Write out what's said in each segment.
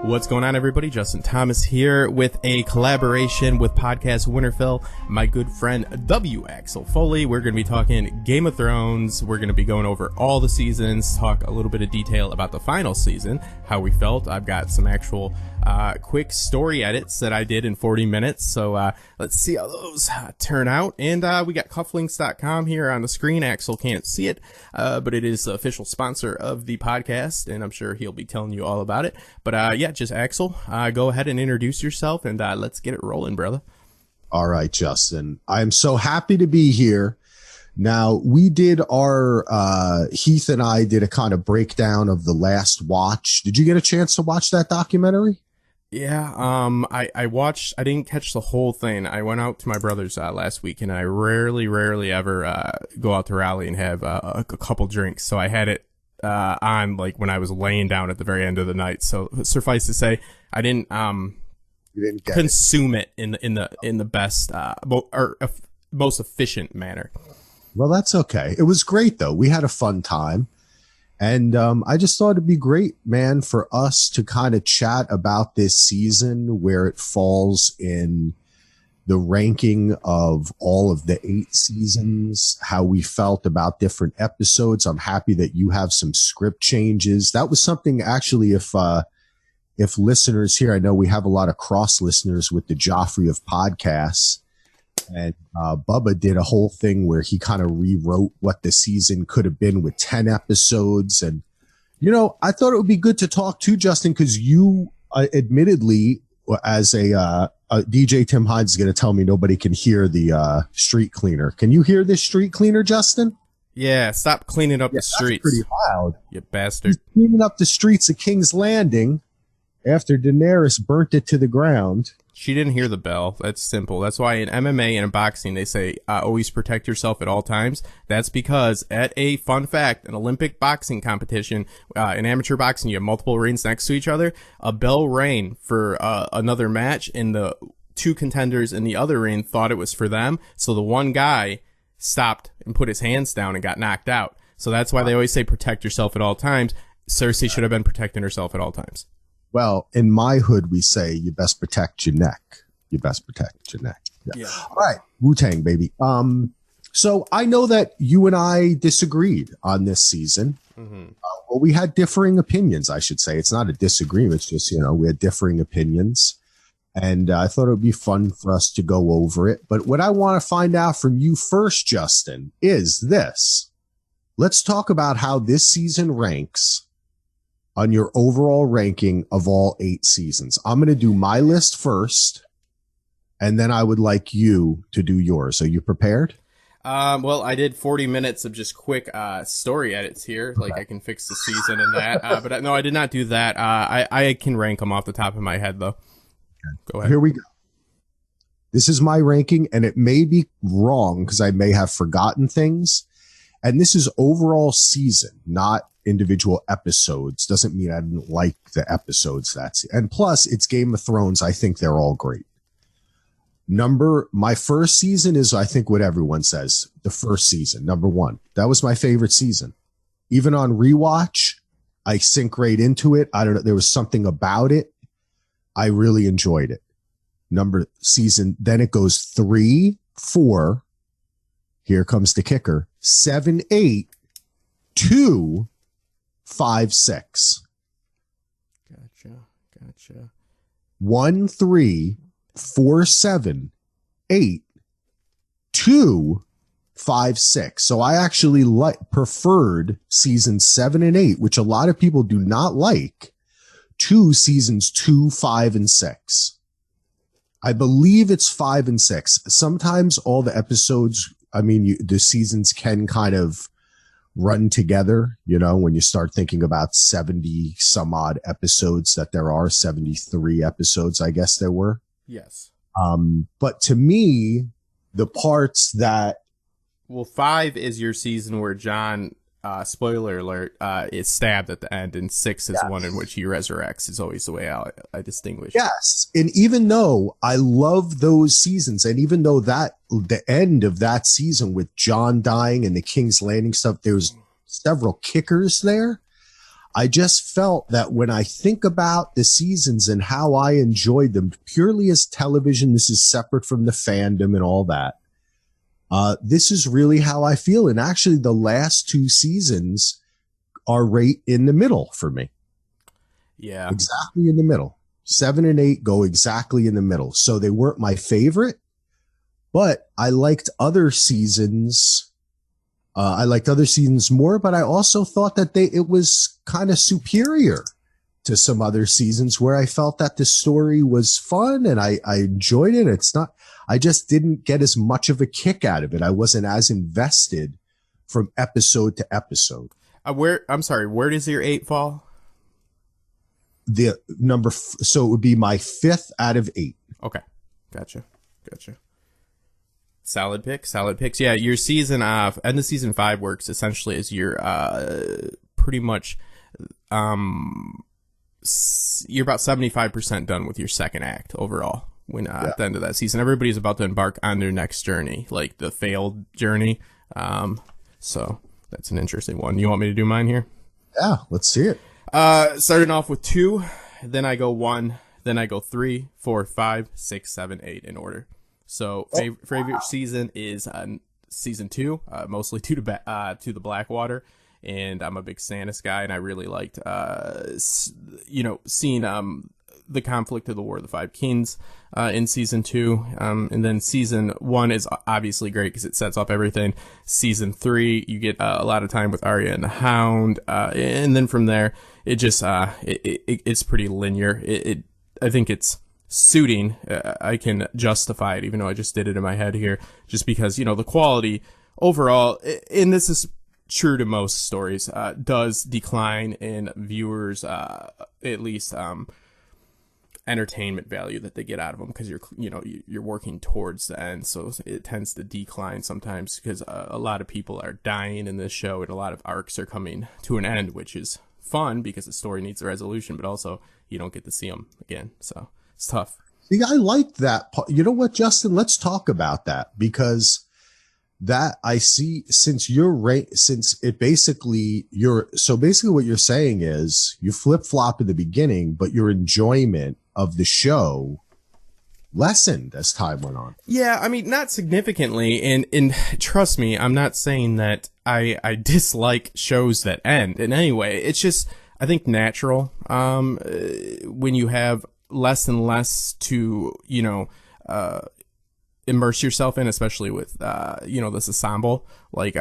What's going on, everybody? Justin Thomas here with a collaboration with podcast Winterfell, my good friend Axel Foley. We're going to be talking Game of Thrones. We're going to be going over all the seasons, talk a little bit of detail about the final season, how we felt. I've got some actual quick story edits that I did in 40 minutes, so let's see how those turn out. And we got cufflinks.com here on the screen. Axel can't see it, but it is the official sponsor of the podcast, and I'm sure he'll be telling you all about it. But yeah, just Axel, go ahead and introduce yourself, and let's get it rolling, brother. All right, Justin. I'm so happy to be here. Now, we did our, Heath and I did a kind of breakdown of The Last Watch. Did you get a chance to watch that documentary? Yeah, I watched, I didn't catch the whole thing. I went out to my brother's last week, and I rarely ever go out to Raleigh and have a couple drinks. So I had it on like when I was laying down at the very end of the night. So suffice to say, I didn't consume it in the best most efficient manner. Well, that's okay. It was great though. We had a fun time. And I just thought it'd be great, man, for us to kind of chat about this season, where it falls in the ranking of all of the 8 seasons, how we felt about different episodes. I'm happy that you have some script changes. That was something actually, if listeners here, I know we have a lot of cross listeners with the Joffrey of podcasts. And Bubba did a whole thing where he kind of rewrote what the season could have been with 10 episodes. And, you know, I thought it would be good to talk to Justin, because you admittedly, as a DJ Tim Hines is going to tell me nobody can hear the street cleaner. Can you hear this street cleaner, Justin? Yeah, stop cleaning up the streets. That's pretty loud. You bastard. He's cleaning up the streets of King's Landing after Daenerys burnt it to the ground. She didn't hear the bell. That's simple. That's why in MMA and in boxing, they say always protect yourself at all times. That's because at a fun fact, an Olympic boxing competition, in amateur boxing, you have multiple rings next to each other. A bell rang for another match, and the 2 contenders in the other ring thought it was for them. So the one guy stopped and put his hands down and got knocked out. So that's why they always say protect yourself at all times. Cersei should have been protecting herself at all times. Well, in my hood, we say you best protect your neck. You best protect your neck. Yeah. All right. Wu-Tang, baby. So I know that you and I disagreed on this season. Mm-hmm. Well, we had differing opinions, I should say. It's not a disagreement. It's just, you know, we had differing opinions. And I thought it would be fun for us to go over it. But what I want to find out from you first, Justin, is this. Let's talk about how this season ranks on your overall ranking of all 8 seasons. I'm going to do my list first, and then I would like you to do yours. Are you prepared? Well, I did 40 minutes of just quick story edits here. Like, I can fix the season and that. But no, I did not do that. I can rank them off the top of my head, though. Okay. Go ahead. Here we go. This is my ranking, and it may be wrong because I may have forgotten things. And this is overall season, not individual episodes. Doesn't mean I didn't like the episodes. And plus it's Game of Thrones. I think they're all great. My first season is, I think, what everyone says, the first season, number 1. That was my favorite season. Even on rewatch, I sink right into it. I don't know. There was something about it. I really enjoyed it. Then it goes 3, 4. Here comes the kicker. 7, 8, 2, 5, 6. Gotcha. 1, 3, 4, 7, 8, 2, 5, 6. So I actually preferred seasons 7 and 8, which a lot of people do not like, to seasons 2, 5, and 6. I believe it's 5 and 6. Sometimes all the episodes, the seasons can kind of run together, you know, when you start thinking about 70 some odd episodes that there are, 73 episodes, I guess there were. Yes. But to me, the parts that... Well, 5 is your season where Jon, spoiler alert, is stabbed at the end, and 6 is one in which he resurrects, is always the way I distinguish. Yes. And even though I love those seasons, and even though the end of that season with Jon dying and the King's Landing stuff, there's several kickers there, I just felt that when I think about the seasons and how I enjoyed them purely as television, this is separate from the fandom and all that. This is really how I feel. And actually the last 2 seasons are right in the middle for me. Yeah. Exactly in the middle. 7 and 8 go exactly in the middle. So they weren't my favorite, but I liked other seasons. I liked other seasons more, but I also thought that it was kind of superior to some other seasons where I felt that the story was fun and I enjoyed it. I just didn't get as much of a kick out of it. I wasn't as invested from episode to episode. Where does your 8 fall? The number, so it would be my 5th out of 8. Okay. Gotcha. Solid picks. Yeah, your season end of season 5 works essentially as your pretty much you're about 75% done with your second act overall when at the end of that season. Everybody's about to embark on their next journey, like the failed journey. So that's an interesting one. You want me to do mine here? Yeah, let's see it. Starting off with 2, then I go 1, then I go 3, 4, 5, 6, 7, 8 in order. So favorite season is season 2, mostly to the Blackwater, and I'm a big Stannis guy, and I really liked seeing the conflict of the War of the Five Kings in season 2, and then season 1 is obviously great because it sets up everything. Season 3, you get a lot of time with Arya and the Hound, and then from there it just it's pretty linear. I think it's suiting. I can justify it, even though I just did it in my head here, just because, the quality overall, and this is true to most stories, does decline in viewers, at least, entertainment value that they get out of them, because you're working towards the end, so it tends to decline sometimes because a lot of people are dying in this show and a lot of arcs are coming to an end, which is fun because the story needs a resolution, but also you don't get to see them again, so it's tough. See, I like that part. You know what, Justin? Let's talk about that, because that I see, since basically what you're saying is you flip flop in the beginning, but your enjoyment of the show lessened as time went on. Yeah, I mean, not significantly, and trust me, I'm not saying that I dislike shows that end in any way. It's just, I think, natural when you have less and less to immerse yourself in, especially with this ensemble like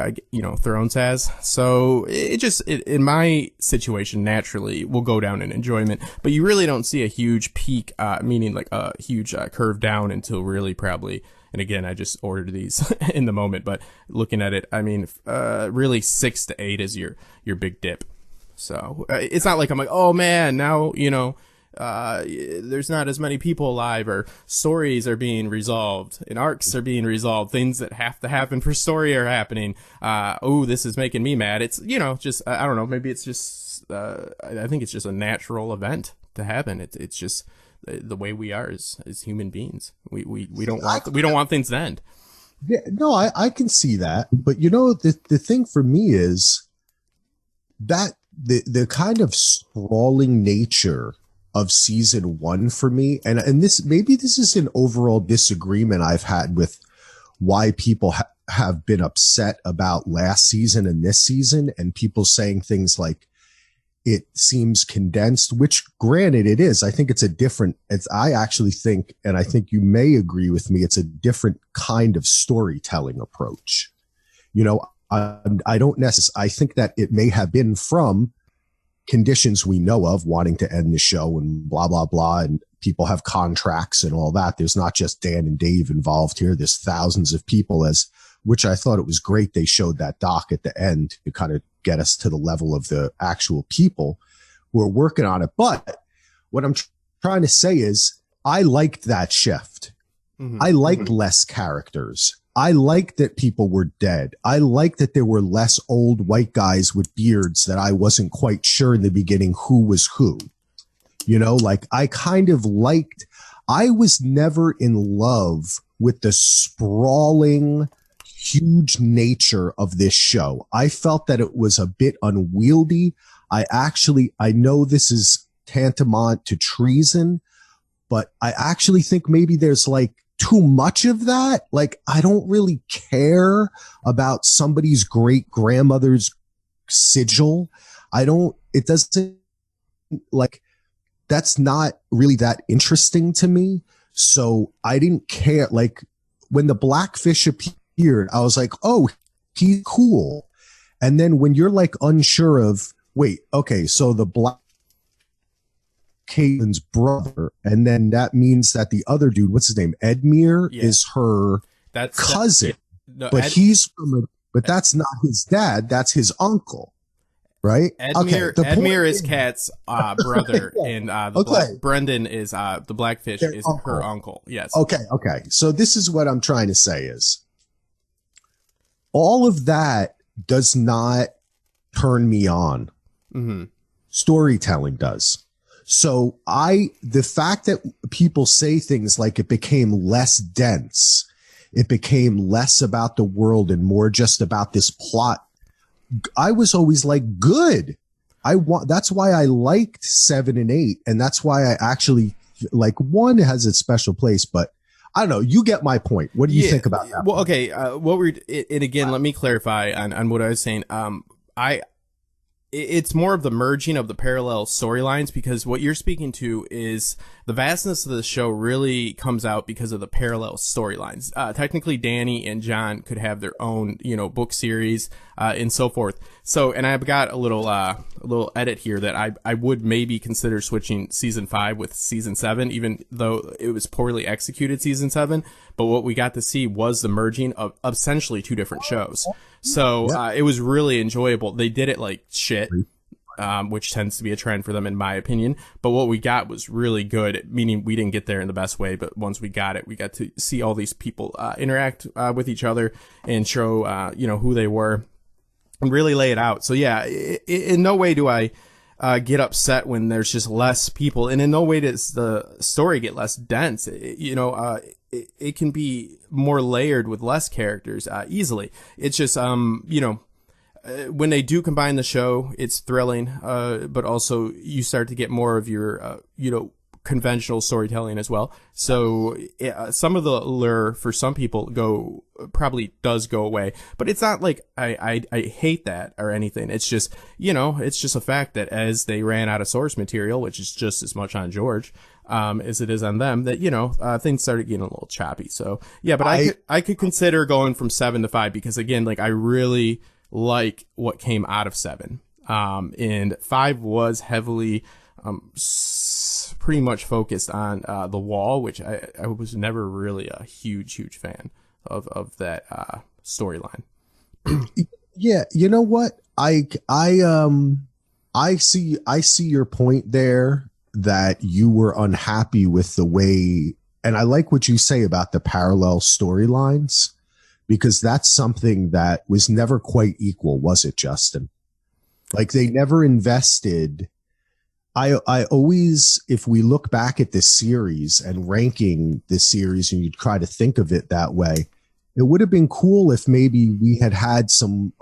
Thrones has. So it in my situation naturally will go down in enjoyment, but you really don't see a huge peak, meaning like a huge curve down until really probably, and again, I just ordered these in the moment, but looking at it, I mean, really 6 to 8 is your big dip. So it's not like I'm like, oh man, now there's not as many people alive, or stories are being resolved and arcs are being resolved. Things that have to happen for story are happening. This is making me mad. It's, just, I don't know, maybe it's just, I think it's just a natural event to happen. It's just the way we are as human beings. We don't want things to end. Yeah, no, I can see that. But the thing for me is that the kind of sprawling nature of season 1 for me, and this is an overall disagreement I've had with why people have been upset about last season and this season, and people saying things like it seems condensed, which granted it is. I think I actually think, and I think you may agree with me, it's a different kind of storytelling approach. I don't necessarily, I think that it may have been from conditions we know of, wanting to end the show and blah, blah, blah. And people have contracts and all that. There's not just Dan and Dave involved here. There's thousands of people, which I thought it was great. They showed that doc at the end to kind of get us to the level of the actual people who are working on it. But what I'm trying to say is I liked that shift. Mm-hmm. I liked less characters. I liked that people were dead. I liked that there were less old white guys with beards that I wasn't quite sure in the beginning who was who. I kind of liked, I was never in love with the sprawling, huge nature of this show. I felt that it was a bit unwieldy. I know this is tantamount to treason, but I actually think maybe there's like too much of that. Like, I don't really care about somebody's great grandmother's sigil. It doesn't, like, that's not really that interesting to me. So I didn't care. Like, when the Blackfish appeared, I was like, oh, he's cool. And then when you're like unsure of, wait, okay, so the Caitlyn's brother, and then that means that the other dude, what's his name, Edmure, is her cousin. But that's not his dad. That's his uncle, right? Edmure is Kat's brother, and Brendan is the Blackfish is uncle. Her uncle. Yes. Okay. So this is what I'm trying to say is all of that does not turn me on. Mm-hmm. Storytelling does. So the fact that people say things like it became less dense, it became less about the world and more just about this plot, I was always like, good. That's why I liked 7 and 8. And that's why I actually like 1 has its special place, but I don't know. You get my point. What do you think about that? Well, okay. And again, let me clarify on what I was saying. It's more of the merging of the parallel storylines, because what you're speaking to is the vastness of the show really comes out because of the parallel storylines. Technically, Dany and Jon could have their own, book series, and so forth. So, and I've got a little edit here that I would maybe consider switching season 5 with season 7, even though it was poorly executed season 7. But what we got to see was the merging of essentially 2 different shows. So, it was really enjoyable. They did it like shit, which tends to be a trend for them, in my opinion. But what we got was really good, meaning we didn't get there in the best way. But once we got it, we got to see all these people interact with each other and show, who they were and really lay it out. So, yeah, in no way do I get upset when there's just less people. And in no way does the story get less dense. It can be more layered with less characters easily. It's just, when they do combine the show, it's thrilling, but also you start to get more of your, conventional storytelling as well. So some of the lure for some people probably does go away, but it's not like I hate that or anything. It's just, it's just a fact that as they ran out of source material, which is just as much on George, as it is on them, that, things started getting a little choppy. So yeah, but I could consider going from 7 to 5 because again, like I really like what came out of 7. And 5 was heavily, pretty much focused on, the Wall, which I was never really a huge fan of that, storyline. Yeah. You know what? I see your point there that you were unhappy with the way, and I like what you say about the parallel storylines, because that's something that was never quite equal, was it, Justin? Like they never invested. I always, if we look back at this series and ranking this series and you try to think of it that way, it would have been cool if maybe we had some,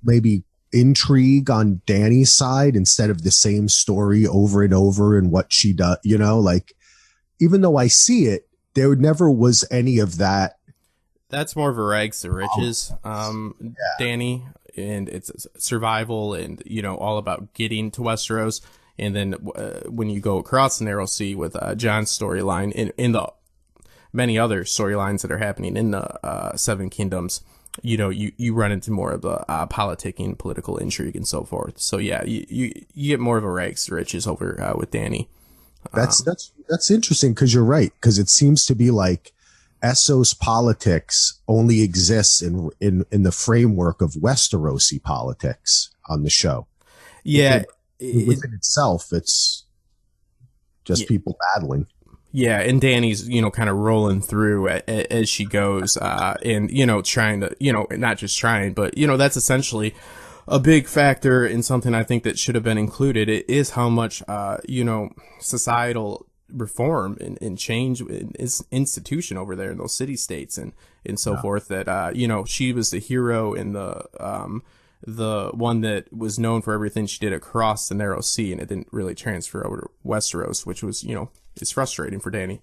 maybe intrigue on Dany's side instead of the same story over and over and what she does, like, even though I see it, there never was any of that. That's more of a rags to riches, Dany, and it's survival and, all about getting to Westeros. And then when you go across the Narrow Sea with Jon's storyline in the many other storylines that are happening in the 7 Kingdoms, you run into more of the politicking, political intrigue, and so forth. So yeah, you get more of a rags to riches over with Dany. That's interesting because you're right, because it seems to be like Essos politics only exists in the framework of Westerosi politics on the show. Yeah. Within itself, it's just people battling. Yeah, and Dany's, kind of rolling through as she goes, and, trying to, not just trying, but, that's essentially a big factor in something I think that should have been included. It is how much, societal reform and change in its institution over there in those city states and so forth, that you know, she was the hero in the one that was known for everything she did across the narrow sea, and it didn't really transfer over to Westeros, which was, you know, it's frustrating for Dany.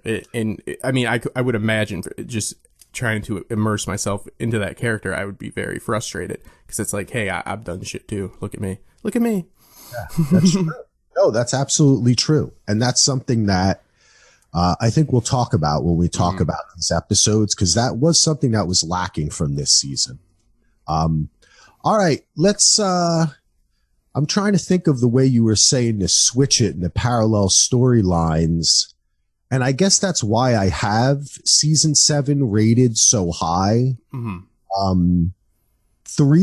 I mean, I would imagine, just trying to immerse myself into that character, I would be very frustrated, because it's like, hey, I've done shit too. Look at me. Yeah, that's true. No, that's absolutely true. And that's something that I think we'll talk about when we talk about these episodes, because that was something that was lacking from this season. All right, let's I'm trying to think of the way you were saying to switch it in the parallel storylines. And I guess that's why I have season 7 rated so high. 3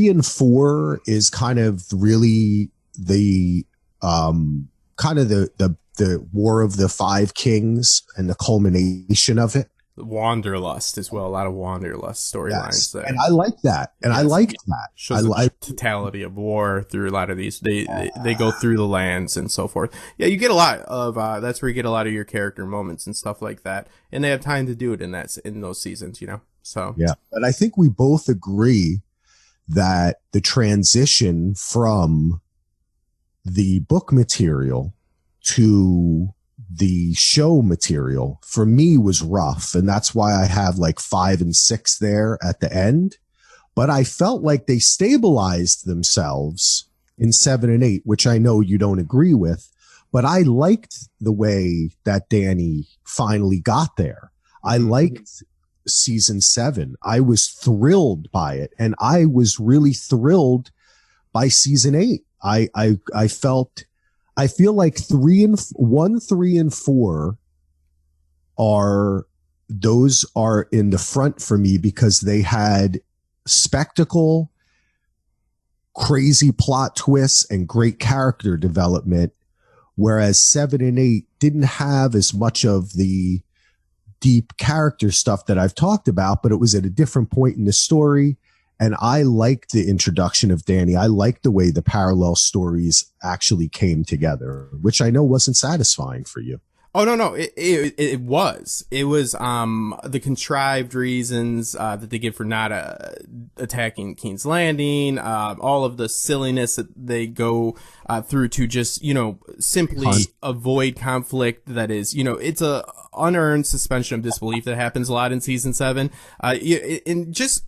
and 4 is kind of really the kind of the War of the Five Kings and the culmination of it. Wanderlust as well. A lot of Wanderlust storylines there. And I like that. And I liked that. Shows the totality of war through a lot of these. They go through the lands and so forth. Yeah, you get a lot of that's where you get a lot of your character moments and stuff like that. And they have time to do it in those seasons, you know. So yeah. And I think we both agree that the transition from the book material to the show material for me was rough, and that's why I have like 5 and 6 there at the end. But I felt like they stabilized themselves in 7 and 8, which I know you don't agree with, but I liked the way that Dany finally got there. I liked season 7. I was thrilled by it, and I was really thrilled by season 8. I feel like 1, 3, and 4 are in the front for me, because they had spectacle, crazy plot twists, and great character development, whereas 7 and 8 didn't have as much of the deep character stuff that I've talked about, but it was at a different point in the story. And I liked the introduction of Dany. I liked the way the parallel stories actually came together, which I know wasn't satisfying for you. Oh, no. It was. It was the contrived reasons that they give for not attacking King's Landing, all of the silliness that they go through to just, you know, simply avoid conflict. That is, you know, it's a unearned suspension of disbelief that happens a lot in season 7. And just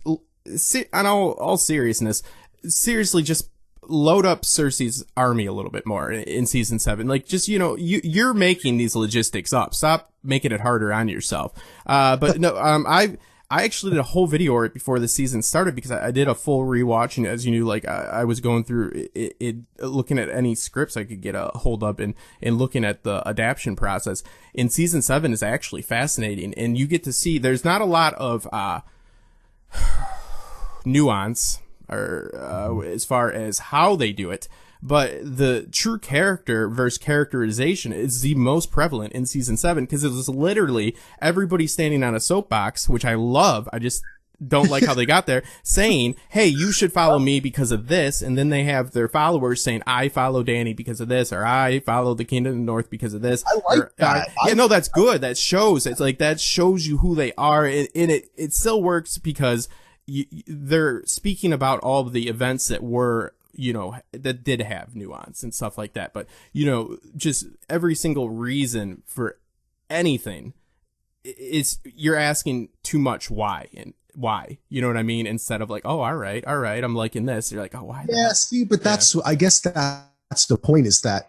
on all seriousness, seriously, just load up Cersei's army a little bit more in season 7. Like, just, you know, you're making these logistics up. Stop making it harder on yourself. But no, I actually did a whole video right before the season started, because I did a full rewatch, and as you knew, like I was going through it, looking at any scripts I could get a hold up and looking at the adaptation process. In season 7 is actually fascinating, and you get to see there's not a lot of nuance or as far as how they do it, but the true character versus characterization is the most prevalent in season 7, because it was literally everybody standing on a soapbox, which I love. I just don't like how they got there, saying, hey, you should follow me because of this. And then they have their followers saying, I follow Dany because of this, or I follow the Kingdom of the North because of this. I like that. Yeah, no, that's good. That shows, it's like, that shows you who they are. And it still works, because they're speaking about all of the events that were, you know, that did have nuance and stuff like that. But, you know, just every single reason for anything is, you're asking too much why, you know what I mean? Instead of like, oh, all right, I'm liking this. You're like, oh, why? Yeah, see, but that's, I guess that's the point, is that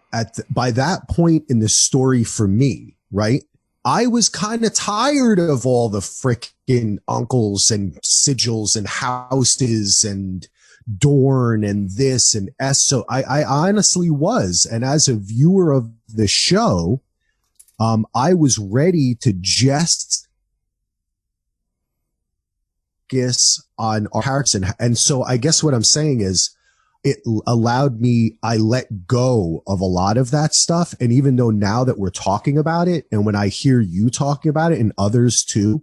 by that point in the story for me, right, I was kind of tired of all the frickin' uncles and sigils and houses and Dorne and this and S. So I honestly was. And as a viewer of the show, I was ready to just guess on our characters. And so I guess what I'm saying is, it allowed me, I let go of a lot of that stuff. And even though now that we're talking about it, and when I hear you talking about it and others too,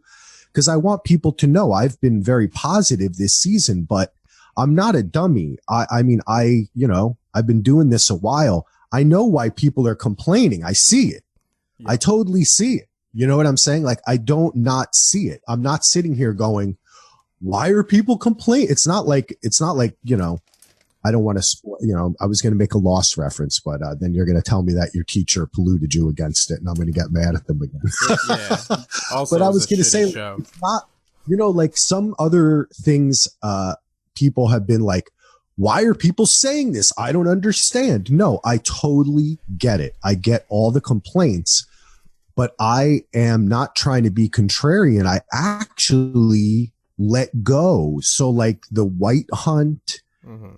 because I want people to know I've been very positive this season, but I'm not a dummy. I mean, you know, I've been doing this a while. I know why people are complaining. I see it. I totally see it. You know what I'm saying? Like, I don't not see it. I'm not sitting here going, why are people complaining? It's not like, you know, I don't want to, you know, I was going to make a Lost reference, but then you're going to tell me that your teacher polluted you against it, and I'm going to get mad at them again. Yeah. Also, but I was going to say, it's not, you know, like some other things, people have been like, why are people saying this? I don't understand. No, I totally get it. I get all the complaints, but I am not trying to be contrarian. I actually let go. So like the White Hunt,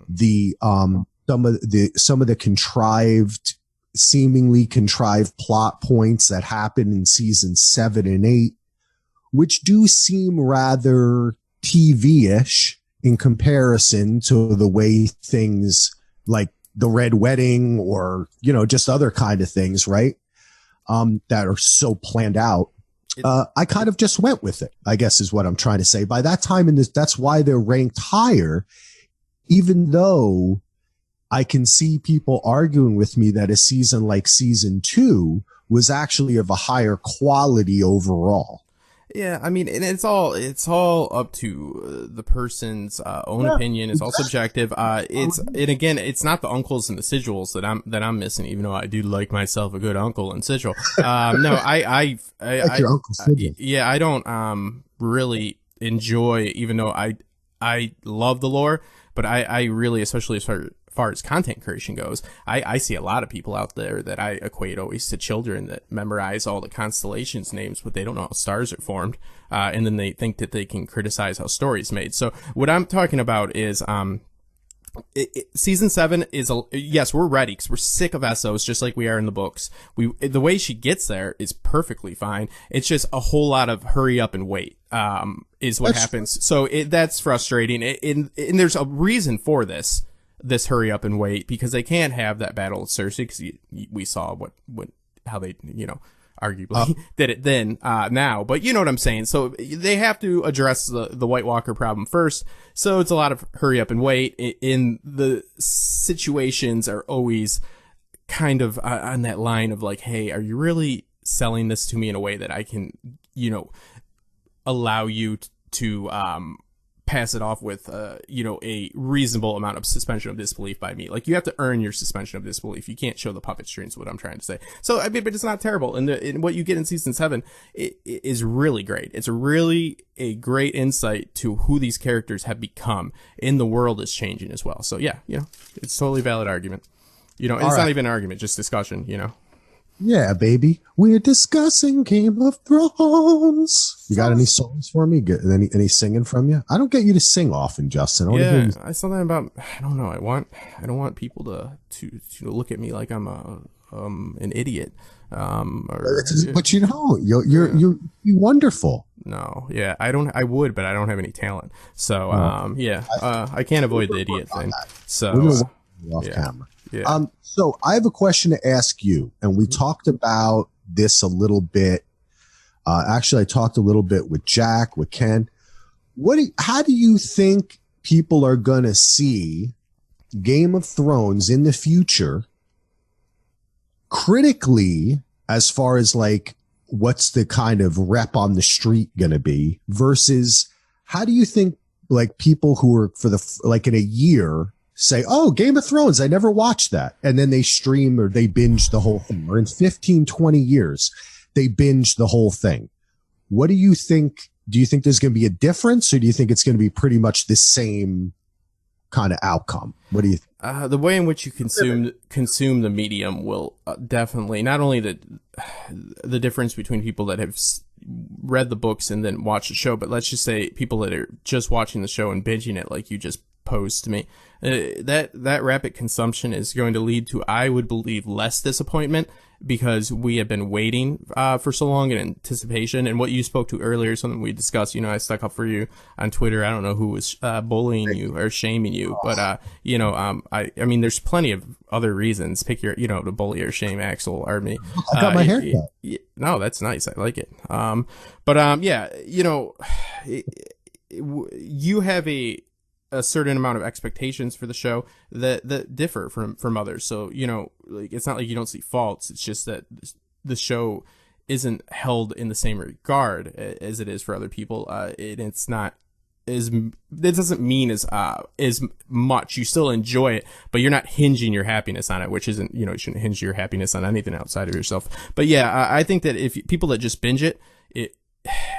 the some of the contrived, seemingly contrived plot points that happen in season 7 and 8, which do seem rather TV-ish in comparison to the way things like the Red Wedding or, you know, just other kind of things, right? That are so planned out. I kind of just went with it, I guess is what I'm trying to say. By that time in this, that's why they're ranked higher, even though I can see people arguing with me that a season like season 2 was actually of a higher quality overall. Yeah, I mean, and it's all up to the person's own opinion. It's all subjective. Again, it's not the uncles and the sigils that I'm missing, even though I do like myself a good uncle and sigil. No, I like your uncle sigil. Yeah, I don't really enjoy, even though I love the lore, but I really, especially as far as content creation goes, I see a lot of people out there that I equate always to children that memorize all the constellations names, but they don't know how stars are formed. And then they think that they can criticize how stories made. So what I'm talking about is, season 7 is yes, we're ready because we're sick of Essos, just like we are in the books. The way she gets there is perfectly fine. It's just a whole lot of hurry up and wait, is what happens. So that's frustrating. And there's a reason for this hurry up and wait, because they can't have that battle with Cersei, because we saw how they, you know, arguably did it then, now, but you know what I'm saying. So they have to address the White Walker problem first. So it's a lot of hurry up and wait. In the situations are always kind of on that line of like, hey, are you really selling this to me in a way that I can, you know, allow you to, pass it off with, you know, a reasonable amount of suspension of disbelief by me. Like, you have to earn your suspension of disbelief. You can't show the puppet strings, what I'm trying to say. So, I mean, but it's not terrible. And what you get in season 7 is really great. It's really a great insight to who these characters have become, and the world is changing as well. So, yeah, you know, it's totally valid argument. You know, it's not even an argument, just discussion, you know. Yeah, baby. We're discussing Game of Thrones. You got any songs for me? Any singing from you? I don't get you to sing often, Justin. I saw that about, I don't know. I don't want people to look at me like I'm an idiot. But you don't. You're wonderful. No, yeah, I would, but I don't have any talent. So, I can't avoid the idiot thing. So, off camera. Yeah. So I have a question to ask you, and we talked about this a little bit. Actually, I talked a little bit with Jack, with Ken. How do you think people are going to see Game of Thrones in the future critically, as far as like, what's the kind of rep on the street going to be, versus how do you think like people who are like in a year say, oh, Game of Thrones, I never watched that. And then they stream or they binge the whole thing. Or in 15, 20 years, they binge the whole thing. What do you think? Do you think there's going to be a difference, or do you think it's going to be pretty much the same kind of outcome? What do you think? The way in which you consume the medium will definitely, not only the difference between people that have read the books and then watch the show, but let's just say people that are just watching the show and binging it like you just posed to me. That rapid consumption is going to lead to, I would believe, less disappointment, because we have been waiting for so long in anticipation. And what you spoke to earlier, something we discussed, you know, I stuck up for you on Twitter. I don't know who was bullying you or shaming you, but you know, I mean, there's plenty of other reasons. Pick your, you know, to bully or shame Axel or me. I got my hair cut. No, that's nice. I like it. But yeah, you know, you have a certain amount of expectations for the show that differ from others. So, you know, like, it's not like you don't see faults. It's just that the show isn't held in the same regard as it is for other people. It's not it doesn't mean as much. You still enjoy it, but you're not hinging your happiness on it, which isn't, you shouldn't hinge your happiness on anything outside of yourself. But yeah, I think that if people that just binge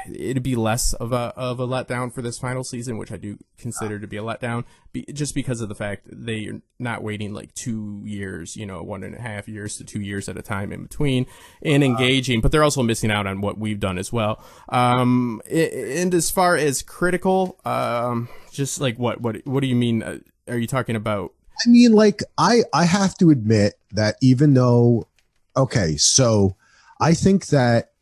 it'd be less of a letdown for this final season, which I do consider to be a letdown, just because of the fact that they're not waiting like 2 years, 1.5 years to 2 years at a time in between and engaging, but they're also missing out on what we've done as well. And as far as critical, just like what do you mean? Are you talking about? I mean, like, I have to admit that even though, okay, so I think that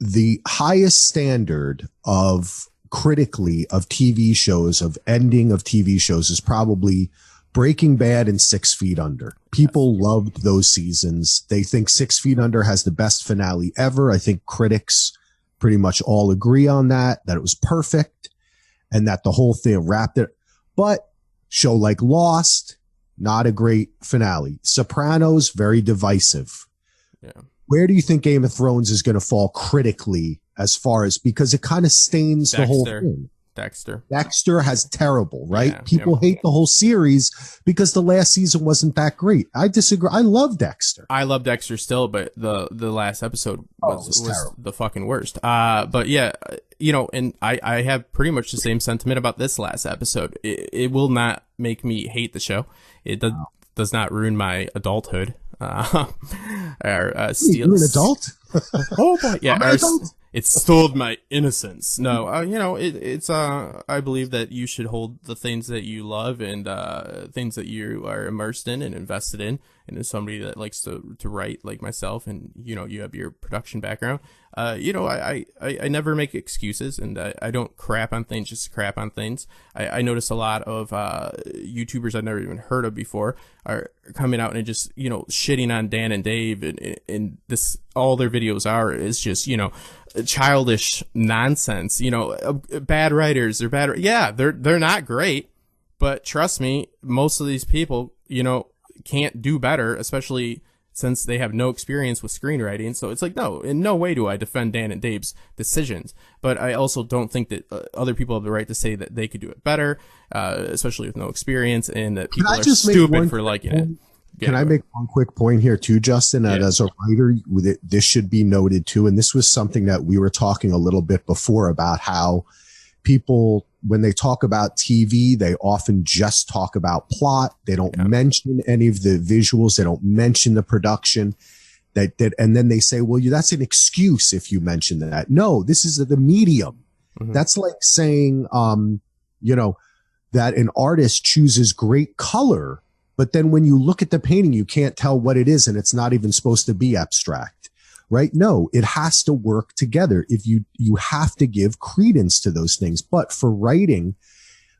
the highest standard of critically of TV shows, of ending of TV shows, is probably Breaking Bad and 6 Feet Under. People loved those seasons. They think 6 Feet Under has the best finale ever. I think critics pretty much all agree on that it was perfect and that the whole thing wrapped it. But show like Lost, not a great finale. Sopranos, very divisive. Yeah. Where do you think Game of Thrones is going to fall critically, as far as, because it kind of stains the whole thing? Dexter has terrible, right? Yeah, People hate the whole series because the last season wasn't that great. I disagree. I love Dexter. I love Dexter still, but the last episode was the fucking worst. But yeah, and I have pretty much the same sentiment about this last episode. It will not make me hate the show. It does not ruin my adulthood. You're an adult? Oh boy, yeah. I'm an adult. It stole my innocence. No, I believe that you should hold the things that you love and things that you are immersed in and invested in. And as somebody that likes to write like myself, and you have your production background, I never make excuses, and I don't crap on things just to crap on things. I notice a lot of YouTubers I've never even heard of before are coming out and just shitting on Dan and Dave, and this, all their videos is just childish nonsense. Bad writers, they're bad. Yeah, they're not great, but trust me, most of these people can't do better, especially since they have no experience with screenwriting. So it's like, no, in no way do I defend Dan and Dave's decisions, but I also don't think that other people have the right to say that they could do it better, especially with no experience, and that people are stupid for liking it. Can I make one quick point here too, Justin? That as a writer, this should be noted too. And this was something that we were talking a little bit before about how people, when they talk about TV, they often just talk about plot. They don't mention any of the visuals. They don't mention the production. And then they say, well, that's an excuse if you mention that. No, this is the medium. Mm-hmm. That's like saying, that an artist chooses great color, but then when you look at the painting, you can't tell what it is, and it's not even supposed to be abstract, right? No, it has to work together. If you have to give credence to those things. But for writing,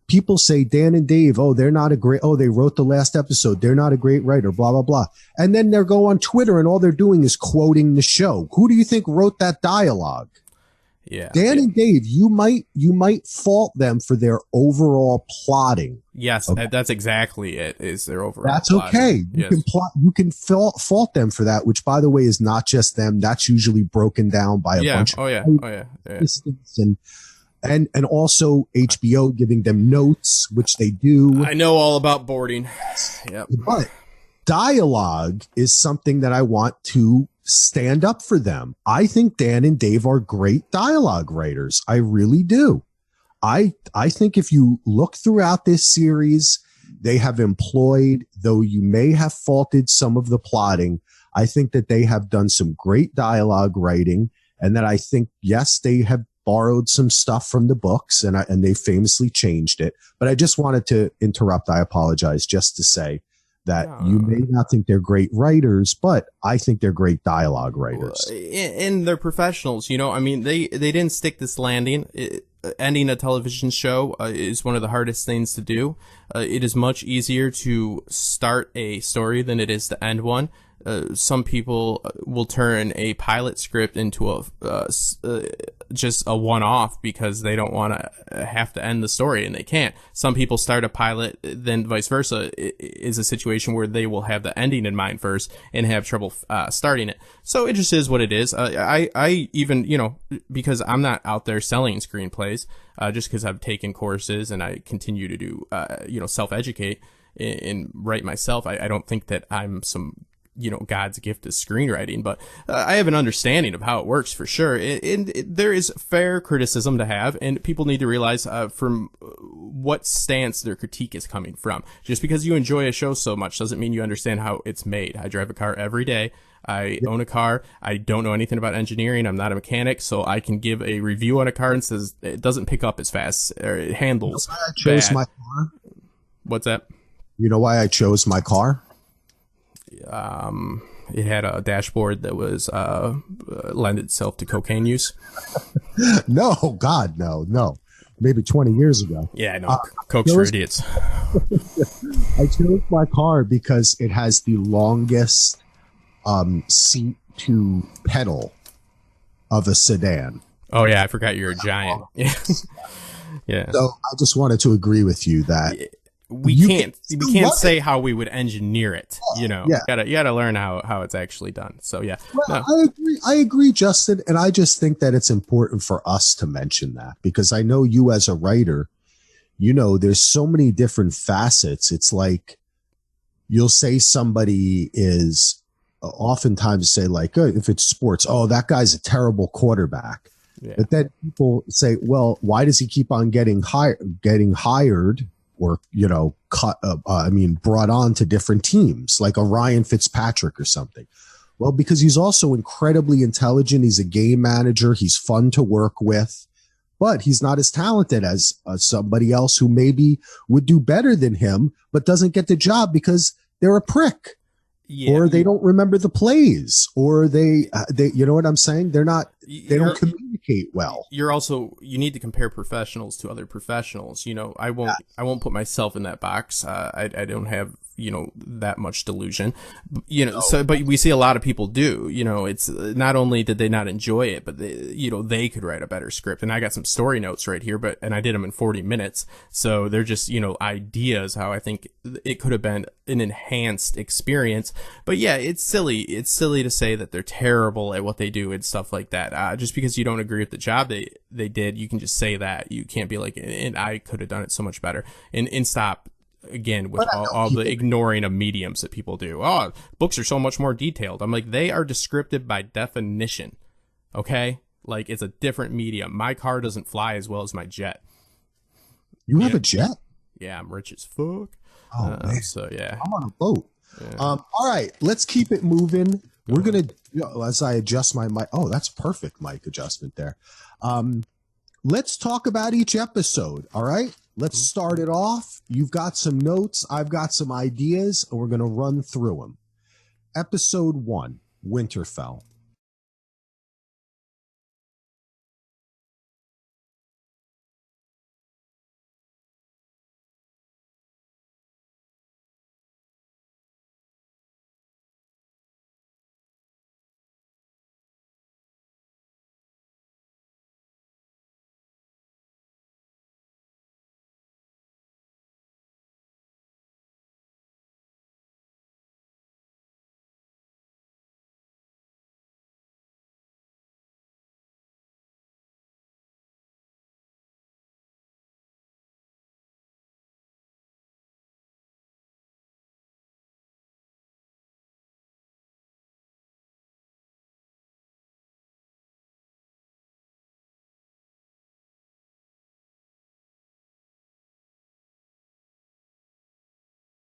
people say Dan and Dave, they're not a great, they wrote the last episode, they're not a great writer, blah, blah, blah. And then they'll go on Twitter and all they're doing is quoting the show. Who do you think wrote that dialogue? Yeah. Dan and Dave, you might fault them for their overall plotting. Yes, okay. That's exactly it, is their overall That's plotting. Okay. You can fault them for that, which, by the way, is not just them. That's usually broken down by a bunch of assistants and also HBO giving them notes, which they do. I know all about boarding. Yep. But dialogue is something that I want to stand up for them. I think Dan and Dave are great dialogue writers. I really do. I think if you look throughout this series, they have employed, though you may have faulted some of the plotting, I think that they have done some great dialogue writing, and that I think, yes, they have borrowed some stuff from the books and they famously changed it. But I just wanted to interrupt. I apologize, just to say that you may not think they're great writers, but I think they're great dialogue writers. And they're professionals, I mean, they didn't stick this landing. Ending a television show is one of the hardest things to do. It is much easier to start a story than it is to end one. some people will turn a pilot script into just a one-off because they don't want to have to end the story, and they can't. Some people start a pilot, then vice versa is a situation where they will have the ending in mind first and have trouble starting it. So it just is what it is. I even, you know, because I'm not out there selling screenplays, just because I've taken courses and I continue to do, you know, self-educate and write myself. I don't think that I'm some, you know, God's gift of screenwriting, but I have an understanding of how it works for sure. And there is fair criticism to have, and people need to realize from what stance their critique is coming from. Just because you enjoy a show so much doesn't mean you understand how it's made. I drive a car every day. I own a car. I don't know anything about engineering. I'm not a mechanic, so I can give a review on a car and says it doesn't pick up as fast, or it handles. You know why I chose bad. my car? What's that? You know why I chose my car? It had a dashboard that was lend itself to cocaine use. No, God, no. Maybe 20 years ago. Yeah, I know. Coke's for idiots. I chose my car because it has the longest seat to pedal of a sedan. Oh yeah, I forgot you're a giant. Yeah. Yeah. So I just wanted to agree with you that we can't say how we would engineer it. You know, you gotta learn how it's actually done. So yeah. Well, no. I agree, Justin, and I just think that it's important for us to mention that because I know you as a writer, you know, there's so many different facets. It's like you'll say somebody is oftentimes say like, if it's sports, oh, that guy's a terrible quarterback. Yeah. But then people say, well, why does he keep on getting hired or, you know, brought on to different teams like a Ryan Fitzpatrick or something? Well, because he's also incredibly intelligent. He's a game manager. He's fun to work with, but he's not as talented as somebody else who maybe would do better than him, but doesn't get the job because they're a prick. Yeah, or they don't remember the plays, or they, you know what I'm saying? They don't communicate well. You need to compare professionals to other professionals. You know, I won't put myself in that box. I don't have, you know, that much delusion, you know, but we see a lot of people do, you know, it's not only did they not enjoy it, but they could write a better script. And I got some story notes right here, and I did them in 40 minutes. So they're just, you know, ideas how I think it could have been an enhanced experience. But yeah, it's silly. It's silly to say that they're terrible at what they do and stuff like that. Just because you don't agree with the job they did, you can just say that. You can't be like, and I could have done it so much better and stop. Again, with all the ignoring of mediums that people do. Oh, books are so much more detailed. I'm like, they are descriptive by definition. Okay? Like, it's a different medium. My car doesn't fly as well as my jet. You have a jet? Yeah, I'm rich as fuck. Oh, man. So, yeah. I'm on a boat. Yeah. All right, let's keep it moving. We're going to, as I adjust my mic. Oh, that's perfect mic adjustment there. Let's talk about each episode. All right? Let's start it off. You've got some notes. I've got some ideas, and we're going to run through them. Episode 1, Winterfell.